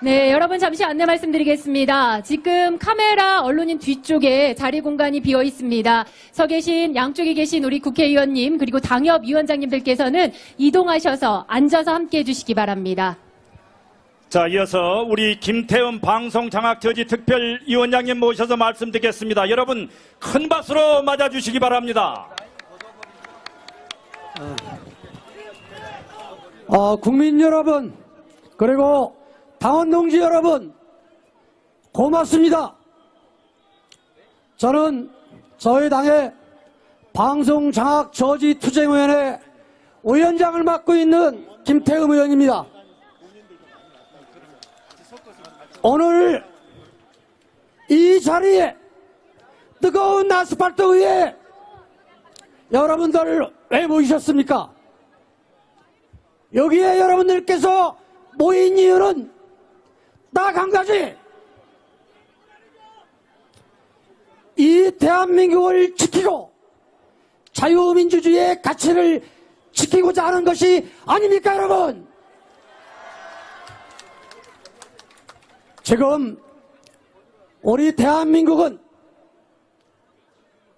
네, 여러분 잠시 안내 말씀드리겠습니다. 지금 카메라 언론인 뒤쪽에 자리 공간이 비어 있습니다. 서 계신 양쪽에 계신 우리 국회의원님 그리고 당협위원장님들께서는 이동하셔서 앉아서 함께해 주시기 바랍니다. 자, 이어서 우리 김태흠 방송장악저지 특별위원장님 모셔서 말씀드리겠습니다. 여러분 큰 박수로 맞아주시기 바랍니다. 국민 여러분, 그리고 당원 동지 여러분, 고맙습니다. 저는 저희 당의 방송장악저지투쟁위원회 위원장을 맡고 있는 김태흠 의원입니다. 오늘 이 자리에 뜨거운 아스팔트 위에 여러분들 왜 모이셨습니까? 여기에 여러분들께서 모인 이유는 딱 한 가지, 이 대한민국을 지키고 자유민주주의의 가치를 지키고자 하는 것이 아닙니까, 여러분? 지금 우리 대한민국은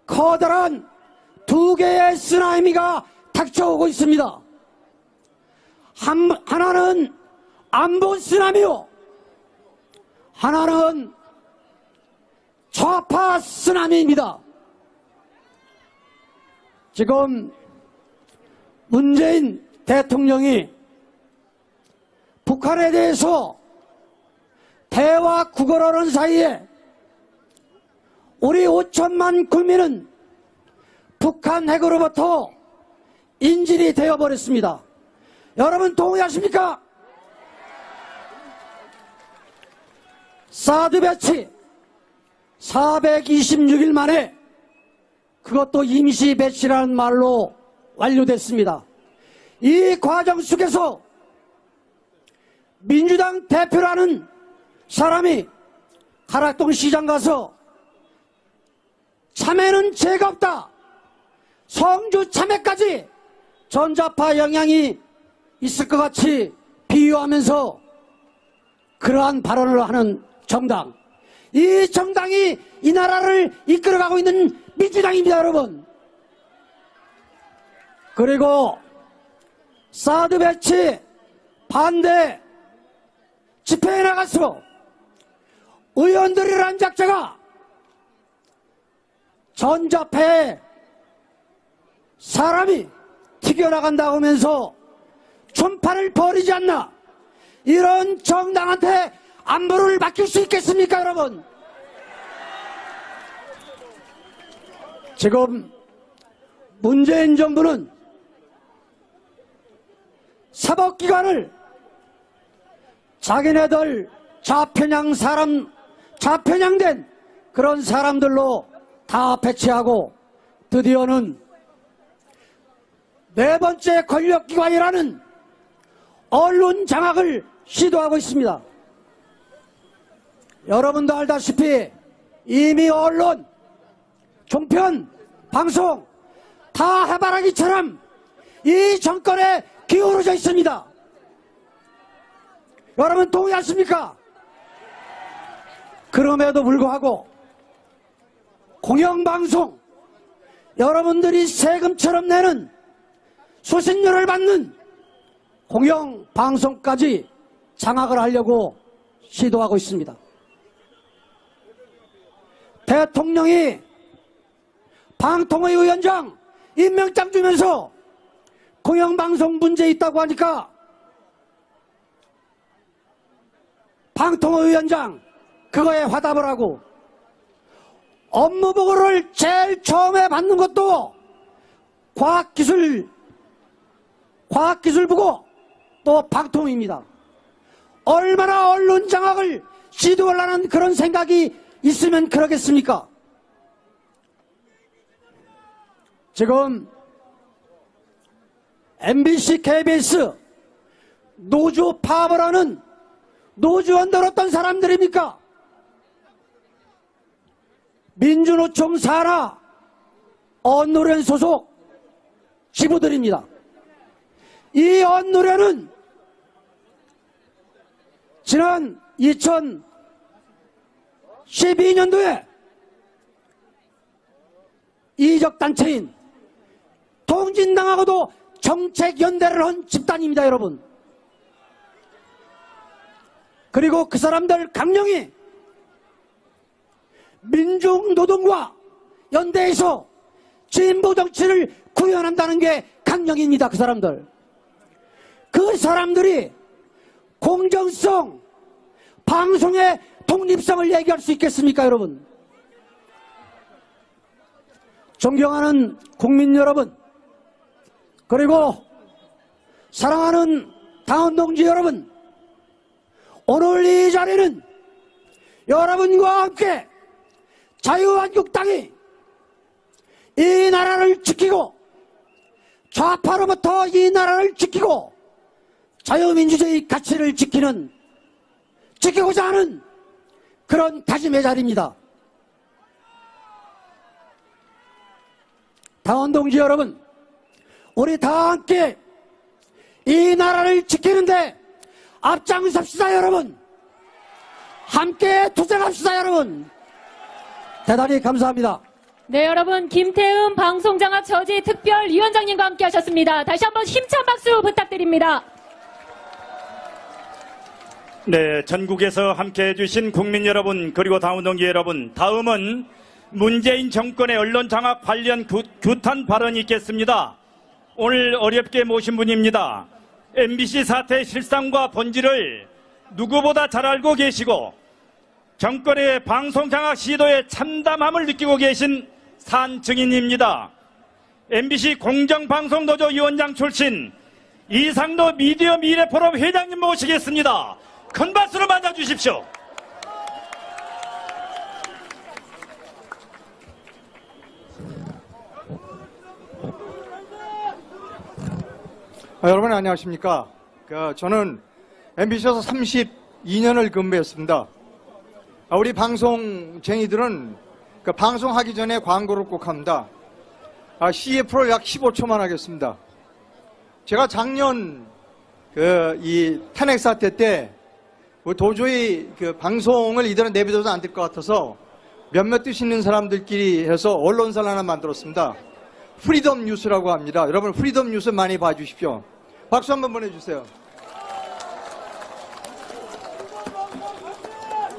커다란 두 개의 쓰나미가 닥쳐오고 있습니다. 하나는 안보 쓰나미요, 하나는 좌파 쓰나미입니다. 지금 문재인 대통령이 북한에 대해서 대화 구걸하는 사이에 우리 5천만 국민은 북한 핵으로부터 인질이 되어버렸습니다. 여러분 동의하십니까? 사드 배치 426일 만에, 그것도 임시 배치라는 말로 완료됐습니다. 이 과정 속에서 민주당 대표라는 사람이 가락동 시장 가서 참외는 죄가 없다, 성주 참외까지 전자파 영향이 있을 것 같이 비유하면서 그러한 발언을 하는 정당, 이 정당이 이 나라를 이끌어가고 있는 민주당입니다, 여러분. 그리고 사드 배치 반대 집회에 나가서 의원들이란 작자가 전자파에 사람이 튀겨나간다고 하면서 촌파를 벌이지 않나, 이런 정당한테 안보를 맡길 수 있겠습니까, 여러분? 지금 문재인 정부는 사법기관을 자기네들 좌편향된 그런 사람들로 다 배치하고 드디어는 네 번째 권력기관이라는 언론 장악을 시도하고 있습니다. 여러분도 알다시피 이미 언론, 종편, 방송 다 해바라기처럼 이 정권에 기울어져 있습니다. 여러분 동의하십니까? 그럼에도 불구하고 공영방송, 여러분들이 세금처럼 내는 수신료를 받는 공영방송까지 장악을 하려고 시도하고 있습니다. 대통령이 방통위 위원장 임명장 주면서 공영방송 문제 있다고 하니까 방통위 위원장 그거에 화답을 하고, 업무보고를 제일 처음에 받는 것도 과학기술부고 또 방통위입니다. 얼마나 언론 장악을 시도하려는 그런 생각이 있으면 그러겠습니까? 지금 MBC, KBS 노조 파업을 하는 노조원들 어떤 사람들입니까? 민주노총 산하 언노련 소속 지부들입니다. 이 언노련은 지난 2012년도에 이적단체인 통진당하고도 정책연대를 한 집단입니다, 여러분. 그리고 그 사람들 강령이 민중노동과 연대해서 진보 정치를 구현한다는 게 강령입니다, 그 사람들. 그 사람들이 공정성, 방송의 독립성을 얘기할 수 있겠습니까, 여러분? 존경하는 국민 여러분, 그리고 사랑하는 당원 동지 여러분, 오늘 이 자리는 여러분과 함께 자유한국당이 이 나라를 지키고 좌파로부터 이 나라를 지키고 자유민주주의 가치를 지키고자 하는 그런 다짐의 자리입니다. 당원 동지 여러분, 우리 다 함께 이 나라를 지키는데 앞장섭시다, 여러분. 함께 투쟁합시다, 여러분. 대단히 감사합니다. 네, 여러분, 김태흠 방송장악 저지 특별위원장님과 함께 하셨습니다. 다시 한번 힘찬 박수 부탁드립니다. 네, 전국에서 함께해 주신 국민 여러분, 그리고 당원 동지 여러분, 다음은 문재인 정권의 언론 장악 관련 규탄 발언이 있겠습니다. 오늘 어렵게 모신 분입니다. MBC 사태의 실상과 본질을 누구보다 잘 알고 계시고 정권의 방송 장악 시도에 참담함을 느끼고 계신 산 증인입니다. MBC 공정방송노조 위원장 출신 이상도 미디어 미래포럼 회장님 모시겠습니다. 큰 박수로 맞아주십시오. 여러분 안녕하십니까. 저는 MBC에서 32년을 근무했습니다. 우리 방송쟁이들은 방송하기 전에 광고를 꼭 합니다. CF를 약 15초만 하겠습니다. 제가 작년 이 탄핵 사태 때 도저히 방송을 이대로 내비둬도 안 될 것 같아서 몇몇 뜻 있는 사람들끼리 해서 언론사를 하나 만들었습니다. 프리덤 뉴스라고 합니다. 여러분 프리덤 뉴스 많이 봐주십시오. 박수 한번 보내주세요.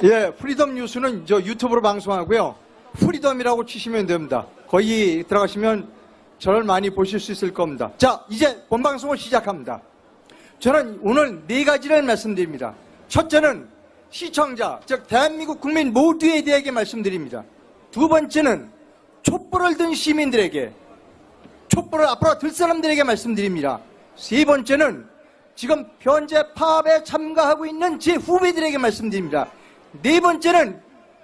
예, 프리덤 뉴스는 저 유튜브로 방송하고요. 프리덤이라고 치시면 됩니다. 거기 들어가시면 저를 많이 보실 수 있을 겁니다. 자, 이제 본방송을 시작합니다. 저는 오늘 네 가지를 말씀드립니다. 첫째는 시청자, 즉 대한민국 국민 모두에 대하게 말씀드립니다. 두 번째는 촛불을 든 시민들에게, 촛불을 앞으로 들 사람들에게 말씀드립니다. 세 번째는 지금 현재 파업에 참가하고 있는 제 후배들에게 말씀드립니다. 네 번째는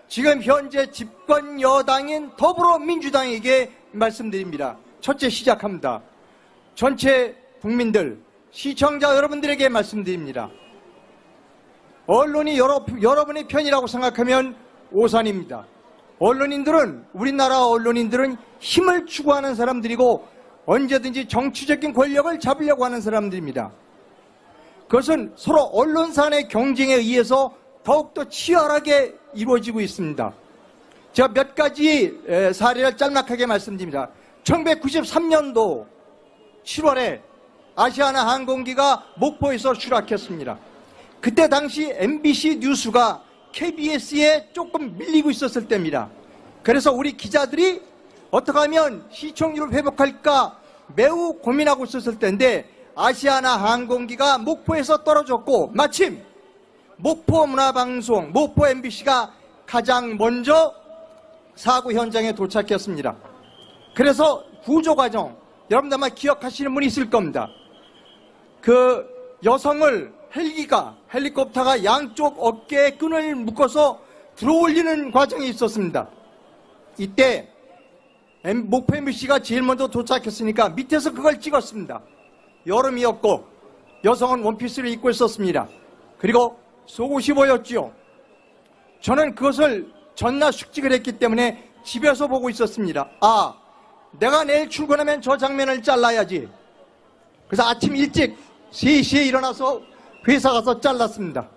지금 현재 집권 여당인 더불어민주당에게 말씀드립니다. 첫째 시작합니다. 전체 국민들, 시청자 여러분들에게 말씀드립니다. 언론이 여러분의 편이라고 생각하면 오산입니다. 우리나라 언론인들은 힘을 추구하는 사람들이고 언제든지 정치적인 권력을 잡으려고 하는 사람들입니다. 그것은 서로 언론사 내 경쟁에 의해서 더욱더 치열하게 이루어지고 있습니다. 제가 몇 가지 사례를 짤막하게 말씀드립니다. 1993년도 7월에 아시아나 항공기가 목포에서 추락했습니다. 그때 당시 MBC 뉴스가 KBS에 조금 밀리고 있었을 때입니다. 그래서 우리 기자들이 어떻게 하면 시청률을 회복할까 매우 고민하고 있었을 때인데 아시아나 항공기가 목포에서 떨어졌고 마침 목포 문화방송, 목포 MBC가 가장 먼저 사고 현장에 도착했습니다. 그래서 구조 과정, 여러분들 아마 기억하시는 분이 있을 겁니다. 그 여성을 헬리콥터가 양쪽 어깨에 끈을 묶어서 들어올리는 과정이 있었습니다. 이때 목포 MBC가 제일 먼저 도착했으니까 밑에서 그걸 찍었습니다. 여름이었고 여성은 원피스를 입고 있었습니다. 그리고 속옷이 보였죠. 저는 그것을 전날 숙직을 했기 때문에 집에서 보고 있었습니다. 내가 내일 출근하면 저 장면을 잘라야지. 그래서 아침 일찍 3시에 일어나서 회사 가서 잘랐습니다.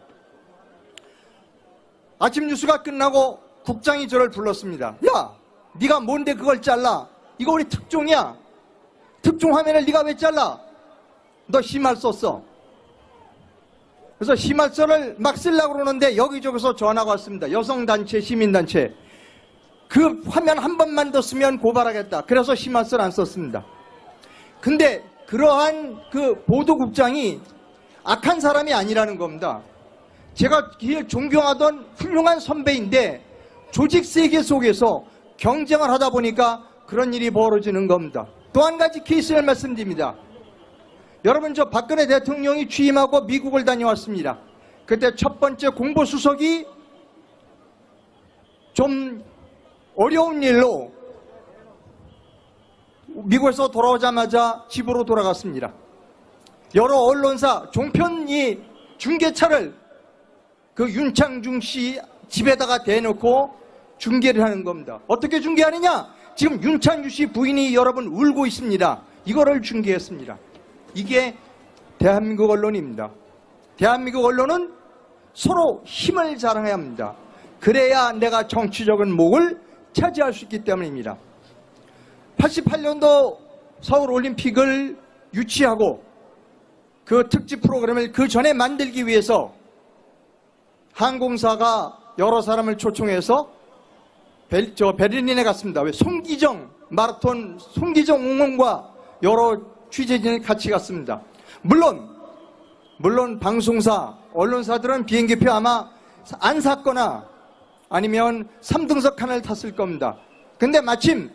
아침 뉴스가 끝나고 국장이 저를 불렀습니다. 야, 네가 뭔데 그걸 잘라? 이거 우리 특종이야. 특종 화면을 네가 왜 잘라? 너 심할 썼어. 그래서 심할서를 막 쓰려고 그러는데 여기저기서 전화가 왔습니다. 여성단체, 시민단체. 그 화면 한 번만 더 쓰면 고발하겠다. 그래서 심할서를 안 썼습니다. 근데 그러한 그 보도국장이 악한 사람이 아니라는 겁니다. 제가 존경하던 훌륭한 선배인데 조직 세계 속에서 경쟁을 하다 보니까 그런 일이 벌어지는 겁니다. 또 한 가지 케이스를 말씀드립니다. 여러분, 저 박근혜 대통령이 취임하고 미국을 다녀왔습니다. 그때 첫 번째 공보수석이 좀 어려운 일로 미국에서 돌아오자마자 집으로 돌아갔습니다. 여러 언론사 종편이 중계차를 그 윤창중 씨 집에다가 대놓고 중계를 하는 겁니다. 어떻게 중계하느냐? 지금 윤창중 씨 부인이 여러분 울고 있습니다. 이거를 중계했습니다. 이게 대한민국 언론입니다. 대한민국 언론은 서로 힘을 자랑해야 합니다. 그래야 내가 정치적인 목을 차지할 수 있기 때문입니다. 88년도 서울올림픽을 유치하고 그 특집 프로그램을 그 전에 만들기 위해서 항공사가 여러 사람을 초청해서 베를린에 갔습니다. 왜? 송기정 마라톤, 송기정 응원과 여러 취재진이 같이 갔습니다. 물론 방송사, 언론사들은 비행기표 아마 안 샀거나 아니면 3등석 칸을 탔을 겁니다. 근데 마침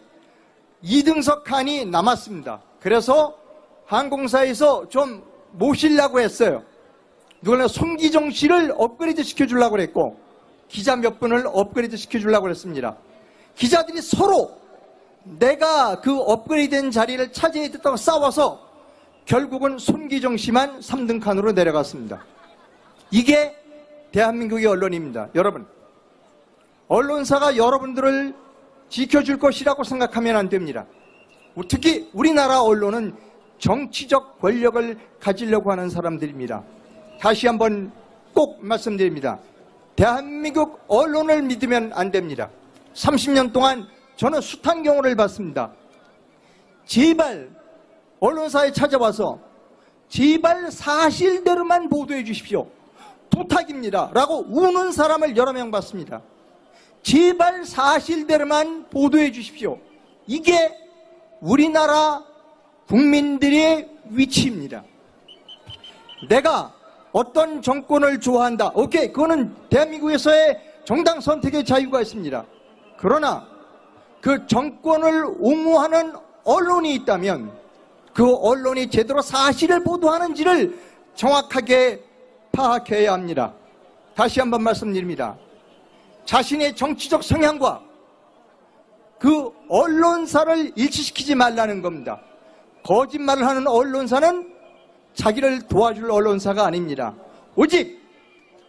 2등석 칸이 남았습니다. 그래서 항공사에서 좀 모시려고 했어요. 누구나 송기정 씨를 업그레이드 시켜주려고 했고 기자 몇 분을 업그레이드 시켜주려고 했습니다. 기자들이 서로 내가 그 업그레이드된 자리를 차지해야 됐다고 싸워서 결국은 손기정 씨만 3등 칸으로 내려갔습니다. 이게 대한민국의 언론입니다. 여러분, 언론사가 여러분들을 지켜줄 것이라고 생각하면 안 됩니다. 특히 우리나라 언론은 정치적 권력을 가지려고 하는 사람들입니다. 다시 한번 꼭 말씀드립니다. 대한민국 언론을 믿으면 안 됩니다. 30년 동안 저는 숱한 경우를 봤습니다. 제발 언론사에 찾아와서 제발 사실대로만 보도해 주십시오. 부탁입니다. 라고 우는 사람을 여러 명 봤습니다. 제발 사실대로만 보도해 주십시오. 이게 우리나라 국민들의 위치입니다. 내가 어떤 정권을 좋아한다. 오케이, 그거는 대한민국에서의 정당 선택의 자유가 있습니다. 그러나 그 정권을 옹호하는 언론이 있다면 그 언론이 제대로 사실을 보도하는지를 정확하게 파악해야 합니다. 다시 한번 말씀드립니다. 자신의 정치적 성향과 그 언론사를 일치시키지 말라는 겁니다. 거짓말을 하는 언론사는 자기를 도와줄 언론사가 아닙니다. 오직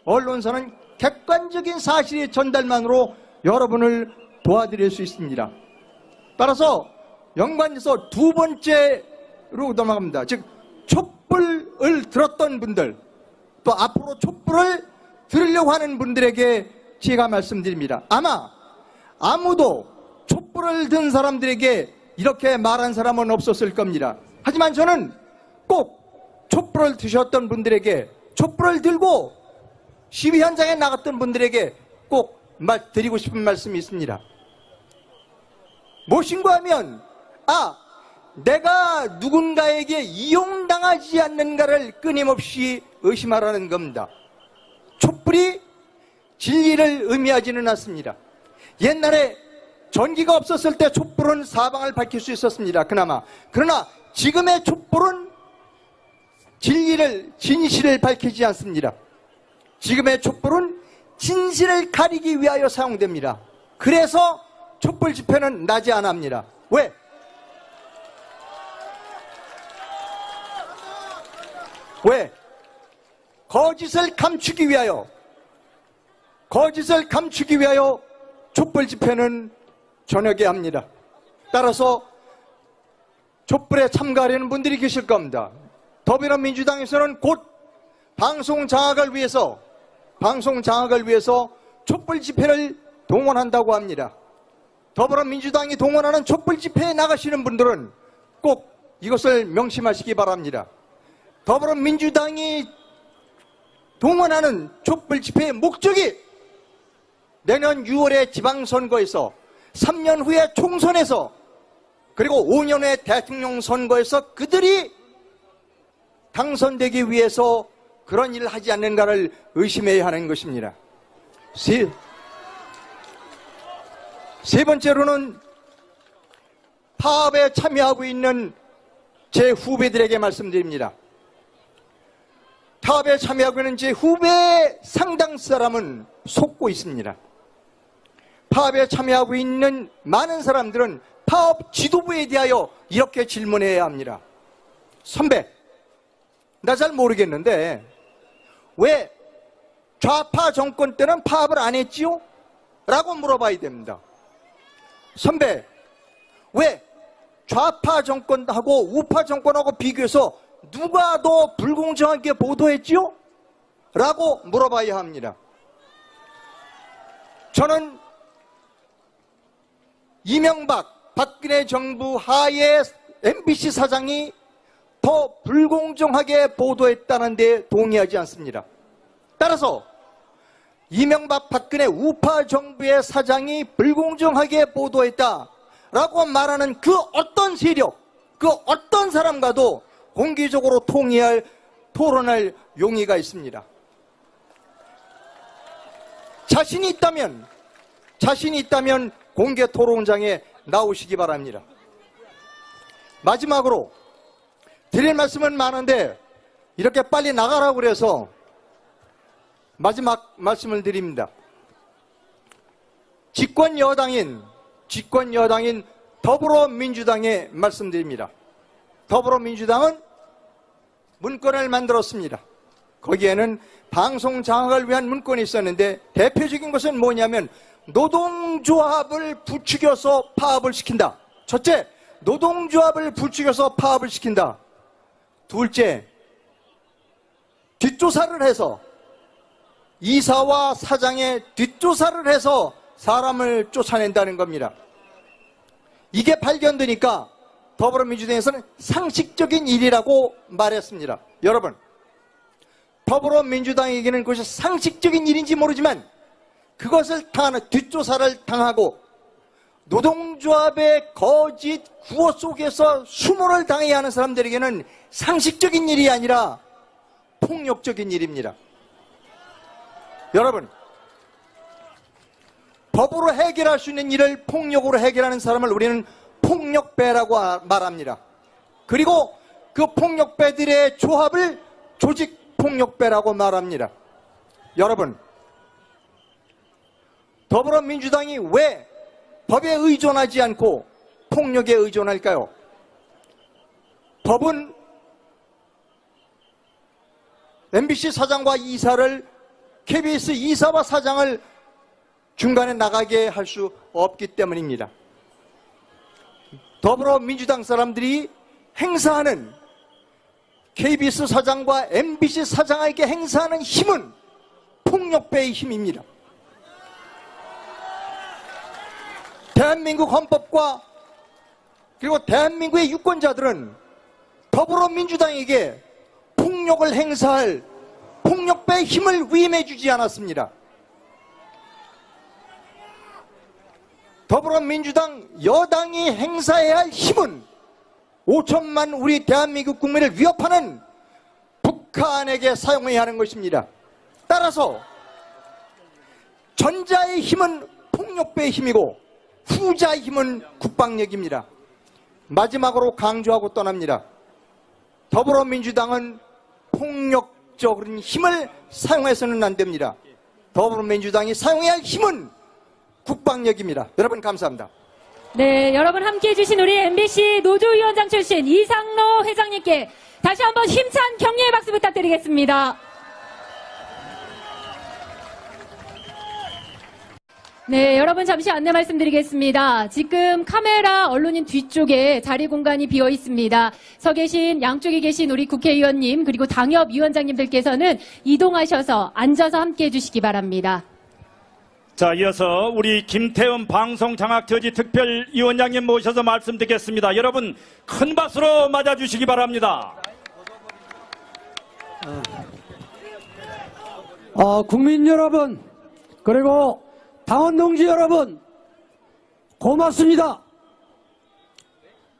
언론사는 객관적인 사실의 전달만으로 여러분을 도와드릴 수 있습니다. 따라서 연관해서 두 번째로 넘어갑니다. 즉 촛불을 들었던 분들, 또 앞으로 촛불을 들으려고 하는 분들에게 제가 말씀드립니다. 아마 아무도 촛불을 든 사람들에게 이렇게 말한 사람은 없었을 겁니다. 하지만 저는 꼭 촛불을 드셨던 분들에게, 촛불을 들고 시위 현장에 나갔던 분들에게 꼭 드리고 싶은 말씀이 있습니다. 무엇인가 하면 내가 누군가에게 이용당하지 않는가를 끊임없이 의심하라는 겁니다. 촛불이 진리를 의미하지는 않습니다. 옛날에 전기가 없었을 때 촛불은 사방을 밝힐 수 있었습니다. 그러나 지금의 촛불은 진실을 밝히지 않습니다. 지금의 촛불은 진실을 가리기 위하여 사용됩니다. 그래서 촛불 집회는 나지 않아 합니다. 왜? 거짓을 감추기 위하여 촛불 집회는 저녁에 합니다. 따라서 촛불에 참가하려는 분들이 계실 겁니다. 더불어민주당에서는 곧 방송 장악을 위해서 촛불 집회를 동원한다고 합니다. 더불어민주당이 동원하는 촛불 집회에 나가시는 분들은 꼭 이것을 명심하시기 바랍니다. 더불어민주당이 동원하는 촛불 집회의 목적이 내년 6월의 지방선거에서 3년 후에 총선에서 그리고 5년 후에 대통령 선거에서 그들이 당선되기 위해서 그런 일을 하지 않는가를 의심해야 하는 것입니다. 세 번째로는 파업에 참여하고 있는 제 후배들에게 말씀드립니다. 파업에 참여하고 있는 제 후배 상당 사람은 속고 있습니다. 파업에 참여하고 있는 많은 사람들은 파업 지도부에 대하여 이렇게 질문해야 합니다. 선배, 나 잘 모르겠는데 왜 좌파 정권 때는 파업을 안 했지요? 라고 물어봐야 됩니다. 선배, 왜 좌파 정권하고 우파 정권하고 비교해서 누가 더 불공정하게 보도했지요? 라고 물어봐야 합니다. 저는 이명박, 박근혜 정부 하에 MBC 사장이 더 불공정하게 보도했다는 데 동의하지 않습니다. 따라서 이명박, 박근혜 우파 정부의 사장이 불공정하게 보도했다라고 말하는 그 어떤 세력, 그 어떤 사람과도 공개적으로 토론할 용의가 있습니다. 자신이 있다면 공개 토론장에 나오시기 바랍니다. 마지막으로 드릴 말씀은 많은데 이렇게 빨리 나가라고 그래서 마지막 말씀을 드립니다. 집권 여당인 더불어민주당에 말씀드립니다. 더불어민주당은 문건을 만들었습니다. 거기에는 방송 장악을 위한 문건이 있었는데 대표적인 것은 뭐냐면 노동조합을 부추겨서 파업을 시킨다. 첫째, 노동조합을 부추겨서 파업을 시킨다. 둘째, 뒷조사를 해서 이사와 사장의 뒷조사를 해서 사람을 쫓아낸다는 겁니다. 이게 발견되니까 더불어민주당에서는 상식적인 일이라고 말했습니다. 여러분, 더불어민주당에게는 그것이 상식적인 일인지 모르지만 그것을 당하는 뒷조사를 당하고 노동조합의 거짓 구호 속에서 수모를 당해야 하는 사람들에게는 상식적인 일이 아니라 폭력적인 일입니다. 여러분, 법으로 해결할 수 있는 일을 폭력으로 해결하는 사람을 우리는 폭력배라고 말합니다. 그리고 그 폭력배들의 조합을 조직폭력배라고 말합니다. 여러분, 더불어민주당이 왜 법에 의존하지 않고 폭력에 의존할까요? 법은 MBC 사장과 이사를 KBS 이사와 사장을 중간에 나가게 할 수 없기 때문입니다. 더불어민주당 사람들이 행사하는 KBS 사장과 MBC 사장에게 행사하는 힘은 폭력배의 힘입니다. 대한민국 헌법과 그리고 대한민국의 유권자들은 더불어민주당에게 폭력을 행사할 폭력배의 힘을 위임해 주지 않았습니다. 더불어민주당 여당이 행사해야 할 힘은 5천만 우리 대한민국 국민을 위협하는 북한에게 사용해야 하는 것입니다. 따라서 전자의 힘은 폭력배의 힘이고 후자의 힘은 국방력입니다. 마지막으로 강조하고 떠납니다. 더불어민주당은 폭력적인 힘을 사용해서는 안 됩니다. 더불어민주당이 사용해야 할 힘은 국방력입니다. 여러분 감사합니다. 네, 여러분 함께해 주신 우리 MBC 노조위원장 출신 이상로 회장님께 다시 한번 힘찬 격려의 박수 부탁드리겠습니다. 네, 여러분 잠시 안내 말씀드리겠습니다. 지금 카메라 언론인 뒤쪽에 자리 공간이 비어 있습니다. 서 계신 양쪽에 계신 우리 국회의원님 그리고 당협위원장님들께서는 이동하셔서 앉아서 함께해 주시기 바랍니다. 자, 이어서 우리 김태흠 방송장악저지 특별위원장님 모셔서 말씀 듣겠습니다. 여러분 큰 박수로 맞아주시기 바랍니다. 국민 여러분, 그리고 당원 동지 여러분, 고맙습니다.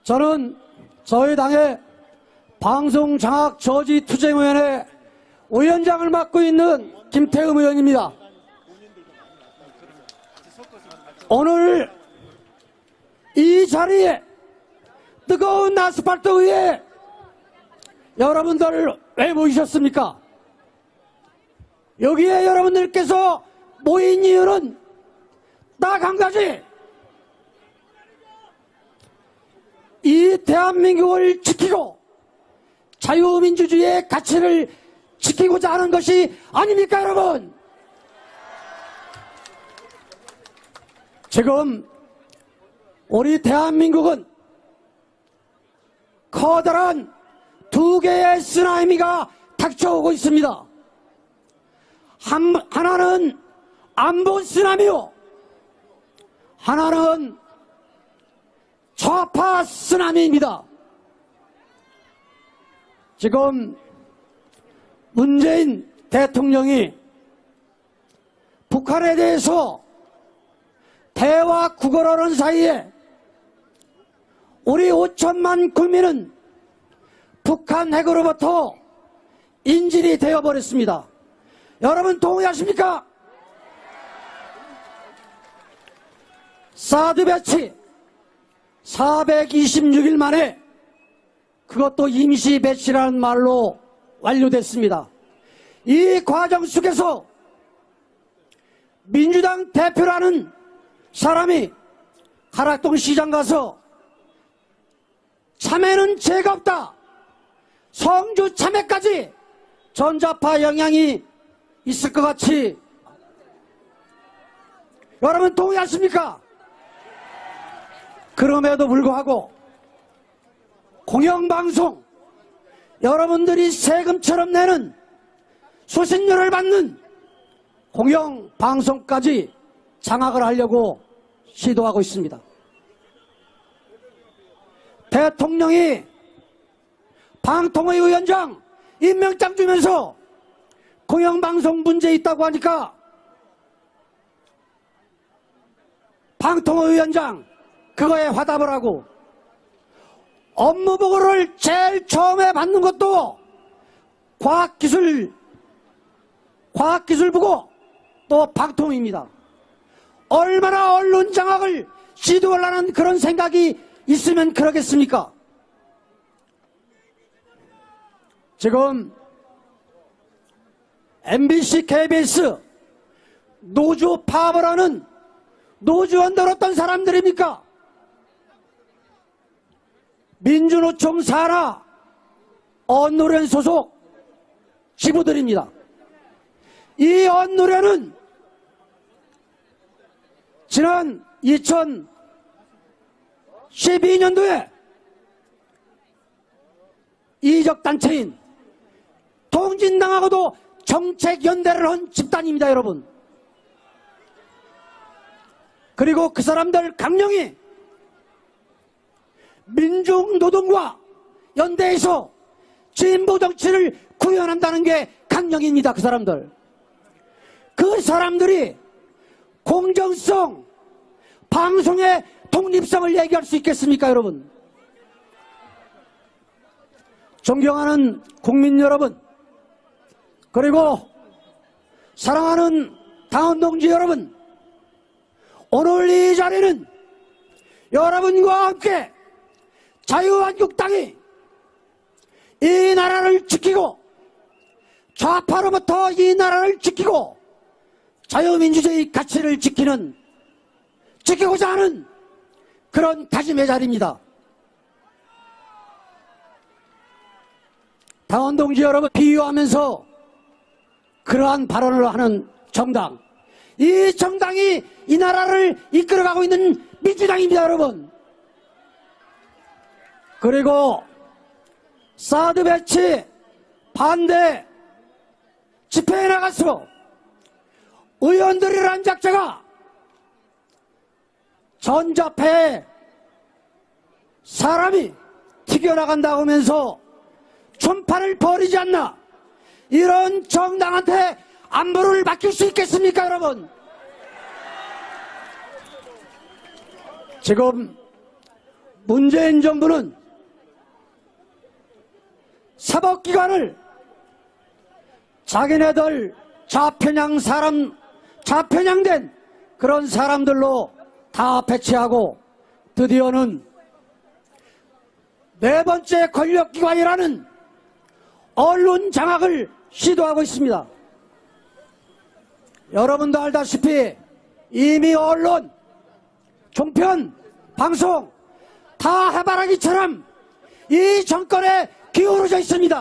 저는 저희 당의 방송장악저지투쟁위원회 위원장을 맡고 있는 김태흠 의원입니다. 오늘 이 자리에 뜨거운 아스팔트 위에 여러분들 왜 모이셨습니까? 여기에 여러분들께서 모인 이유는 딱 한 가지. 이 대한민국을 지키고 자유민주주의의 가치를 지키고자 하는 것이 아닙니까, 여러분? 지금 우리 대한민국은 커다란 두 개의 쓰나미가 닥쳐오고 있습니다. 하나는 안보 쓰나미요, 하나는 좌파 쓰나미입니다. 지금 문재인 대통령이 북한에 대해서 대화 구걸하는 사이에 우리 5천만 국민은 북한 핵으로부터 인질이 되어버렸습니다. 여러분 동의하십니까? 사드 배치 426일 만에, 그것도 임시 배치라는 말로 완료됐습니다. 이 과정 속에서 민주당 대표라는 사람이 가락동 시장 가서 참외는 죄가 없다, 성주 참외까지 전자파 영향이 있을 것 같이, 여러분 동의하십니까? 그럼에도 불구하고 공영방송, 여러분들이 세금처럼 내는 수신료를 받는 공영방송까지 장악을 하려고 시도하고 있습니다. 대통령이 방통위 위원장 임명장 주면서 공영방송 문제 있다고 하니까 방통위 위원장 그거에 화답을 하고, 업무보고를 제일 처음에 받는 것도 과학기술부고 또 방통위입니다. 얼마나 언론 장악을 시도하려는 그런 생각이 있으면 그러겠습니까? 지금 MBC, KBS 노조 파업을 하는 노조원들 어떤 사람들입니까? 민주노총 산하 언노련 소속 지부들입니다. 이 언노련은 지난 2012년도에 이적단체인 통진당하고도 정책연대를 한 집단입니다, 여러분. 그리고 그 사람들 강령이 민중노동과 연대해서 진보 정치를 구현한다는 게 강령입니다. 그 사람들. 그 사람들이 공정성, 방송의 독립성을 얘기할 수 있겠습니까, 여러분? 존경하는 국민 여러분, 그리고 사랑하는 당원 동지 여러분, 오늘 이 자리는 여러분과 함께 자유한국당이 이 나라를 지키고 좌파로부터 이 나라를 지키고 자유민주주의 가치를 지키고자 하는 그런 다짐의 자리입니다. 당원 동지 여러분, 비유하면서 그러한 발언을 하는 정당, 이 정당이 이 나라를 이끌어가고 있는 민주당입니다, 여러분. 그리고 사드 배치 반대 집회에 나가서 의원들이란 작자가 전자패에 사람이 튀겨나간다고 하면서 촌판을 벌이지 않나, 이런 정당한테 안보를 맡길 수 있겠습니까, 여러분? 지금 문재인 정부는 사법기관을 자기네들 좌편향된 그런 사람들로 다 배치하고 드디어는 네 번째 권력기관이라는 언론 장악을 시도하고 있습니다. 여러분도 알다시피 이미 언론, 종편, 방송 다 해바라기처럼 이 정권에 기울어져 있습니다.